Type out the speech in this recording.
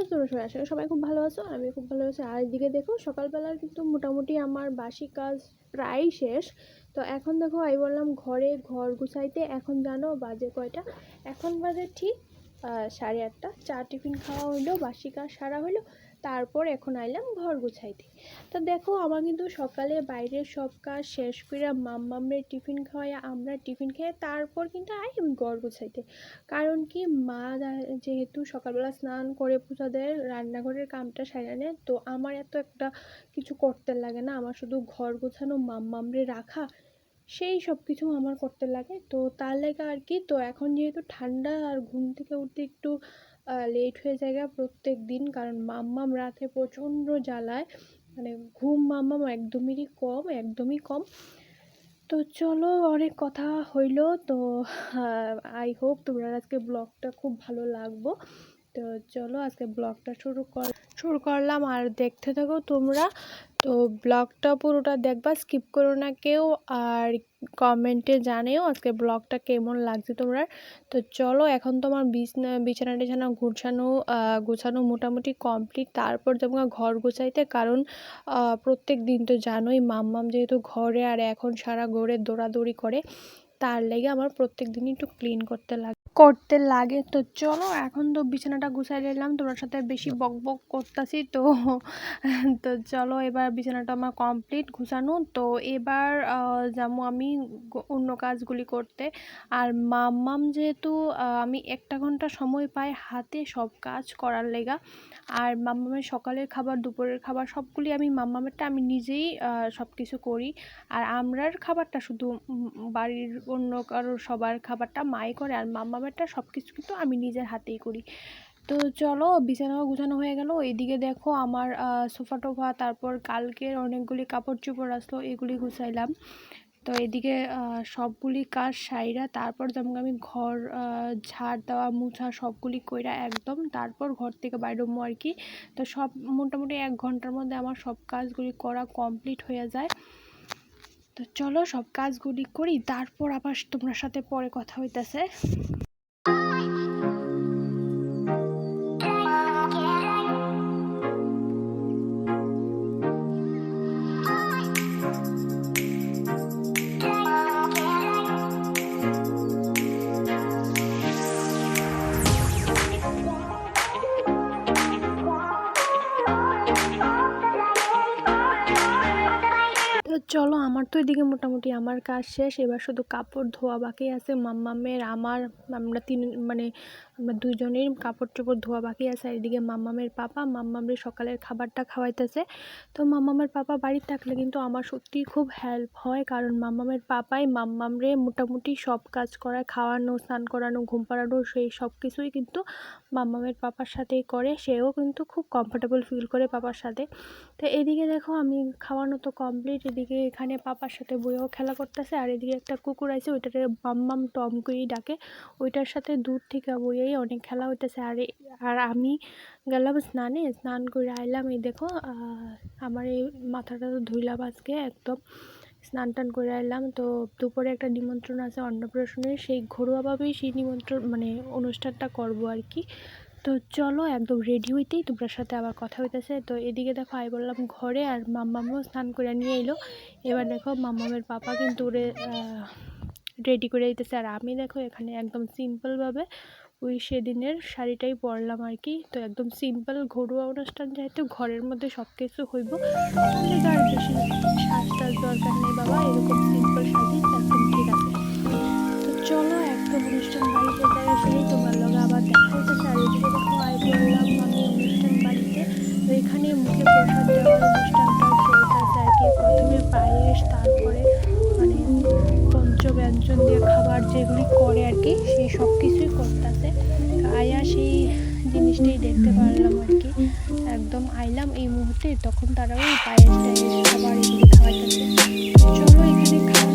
আছো তোমরা সবাই? আশা করি সবাই খুব ভালো আছো, আমি খুব ভালো আছি। আর এদিকে দেখো সকালবেলার কিন্তু মোটামুটি আমার বাসি কাজ প্রায় শেষ। তো এখন দেখো আমি বললাম ঘর গুছাইতে। এখন জানো বাজে কয়টা? এখন বাজে ঠিক 8:30। চা টিফিন খাওয়া হইলো, বাসি কাজ সারা হইলো, তারপর এখন আইলাম ঘর গুছাইতে। তো দেখো আমার কিন্তু সকালে বাইরের সব কাজ শেষ করে মাম্মামরে টিফিন খাওয়াই, আমরা টিফিন খেয়ে তারপর কিন্তু আই আমি ঘর গুছাইতে। কারণ কি মা যেহেতু সকালবেলা স্নান করে পূজা দেয়, রান্নাঘরের কামটা সাইরা নেয়, তো আমার এত একটা কিছু করতে লাগে না। আমার শুধু ঘর গোছানো, মাম্মামরে রাখা, সেই সব কিছু আমার করতে লাগে। তো তার লেগে আর কি। তো এখন যেহেতু ঠান্ডা আর ঘুম থেকে উঠতে একটু লেট হয়ে যায় প্রত্যেক দিন, কারণ মাম্মাম রাতে প্রচণ্ড জ্বালায়, মানে ঘুম মাম্মাম একদমই কম। তো চলো, অনেক কথা হইলো। তো আই হোপ তোমরা আজকে ব্লগটা খুব ভালো লাগবো। তো চলো আজকে ব্লগটা শুরু করলাম, আর দেখতে থাকো তোমরা। তো ব্লগটা পুরোটা দেখবা, স্কিপ করো না কেউ। আর কমেন্টে জানিও আজকে ব্লগটা কেমন লাগছে তোমরা। তো চলো, এখন তোমার বিছানা টিছানা গোছানো মোটামুটি কমপ্লিট। তারপর যাবো ঘর গোছাইতে, কারণ প্রত্যেক দিন তো জানোই মাম্মাম যেহেতু ঘরে, আর এখন সারা ঘরে দৌড়াদৌড়ি করে, তার লেগে আমার প্রত্যেক দিনই একটু ক্লিন করতে লাগে। তো চলো, এখন তো বিছানাটা গুছাই নিলাম, তোমার সাথে বেশি বক বক করতেছি। তো তো চলো, এবার বিছানাটা আমার কমপ্লিট গুছানো। তো এবার যাবো আমি অন্য কাজগুলি করতে। আর মাম্মাম যেহেতু আমি 1 ঘন্টা সময় পাই হাতে সব কাজ করার লেগা। আর মাম্মামের সকালের খাবার, দুপুরের খাবার সবগুলি আমি মাম্মামেরটা আমি নিজেই সব কিছু করি। আর আমরার খাবারটা শুধু বাড়ির অন্য কারোর সবার খাবারটা মাই করে, আর মাম্মামেরটা সব কিছু কিন্তু আমি নিজের হাতেই করি। তো চলো, বিছানাও গুছানো হয়ে গেল। এইদিকে দেখো আমার সোফা টোফা, তারপর কালকের অনেকগুলি কাপড় চোপড় আসলো, এগুলি গুছাইলাম। তো এদিকে সবগুলি কাজ সাইরা তারপর যেমন আমি ঘর ঝাড় দেওয়া মুছা সবগুলি কইরা একদম, তারপর ঘর থেকে বাইরমো আর কি। তো সব মোটামুটি 1 ঘন্টার মধ্যে আমার সব কাজগুলি করা কমপ্লিট হয়ে যায়। তো চলো সব কাজগুলি করি, তারপর আবার তোমার সাথে পরে কথা হইতেছে। তো চলো, আমার তো এদিকে মোটামুটি আমার কাজ শেষ। এবার শুধু কাপড় ধোয়া বাকি আছে, মাম্মামের আমার, আমরা দুজনেই কাপড় চোপড় ধোয়া বাকি আছে। আর এদিকে মাম্মামের পাপা মাম্মামের সকালের খাবারটা খাওয়াইতেছে। তো মাম্মামের পাপা বাড়িতে থাকলে কিন্তু আমার সত্যিই খুব হেল্প হয়, কারণ মাম্মামের পাপাই মাম্মামরে মোটামুটি সব কাজ করায়, খাওয়ানো, স্নান করানো, ঘুম পাড়ানো, সেই সব কিছুই কিন্তু মাম্মামের পাপার সাথেই করে। সেও কিন্তু খুব কমফোর্টেবল ফিল করে পাপার সাথে। তো এদিকে দেখো আমি খাওয়ানো তো কমপ্লিট, এদিকে এখানে পাপার সাথে বইও খেলা করতেছে। আর এদিকে একটা কুকুর আছে, ওইটাতে মাম্মাম টম করেই ডাকে, ওইটার সাথে দূর থেকে বইয়েই অনেক খেলা হইতেছে। আর আমি গেলাম স্নান করে আইলাম। এই দেখো আমার এই মাথাটা তো ধুইলাম আজকে একদম, স্নান টান করে আইলাম। তো দুপুরে একটা নিমন্ত্রণ আছে অন্নপ্রাশনের, সেই ঘরোয়াভাবেই সেই অনুষ্ঠানটা করবো আর কি। তো চলো একদম রেডি হইতেই তোমার সাথে আবার কথা হইতেছে। তো এদিকে দেখো আমি বললাম ঘরে, আর মাম্মামও স্নান করে নিয়ে এলো। এবার দেখো মাম্মামের পাপা কিন্তু ওরে রেডি করে দিতেছে। আর আমি দেখো এখানে একদম সিম্পলভাবে ওই সেদিনের শাড়িটাই পরলাম আর কি। তো একদম সিম্পল ঘরোয়া অনুষ্ঠান, যেহেতু ঘরের মধ্যে সব কিছু হইব, তাহলে আর বেশি সাজটার দরকার নেই বাবা, এরকম সিম্পল সাজি একদম ঠিক আছে। তো চলো একদম অনুষ্ঠান বাড়িতে যাই, সেই তোমার লগে আবার দেখা হইতেছে। আর এদিকে দেখো আই বললাম আমি অনুষ্ঠান বাড়িতে। তো এখানে মুখে প্রসাদ দেওয়ার অনুষ্ঠানটা চলতেছে আর কি। প্রথমে পায়েস, তারপরে মানে পঞ্চব্যঞ্জন দিয়ে খাবার যেগুলি করে আর কি, সেই সব কিছুই করতেছে। আয়া সেই জিনিসটাই দেখতে পারলাম আর কি। একদম আইলাম এই মুহূর্তে, তখন তারা ওই পায়েস টায়েস খাবার এগুলি খাওয়াইতেছে। চলো এখানে খাওয়া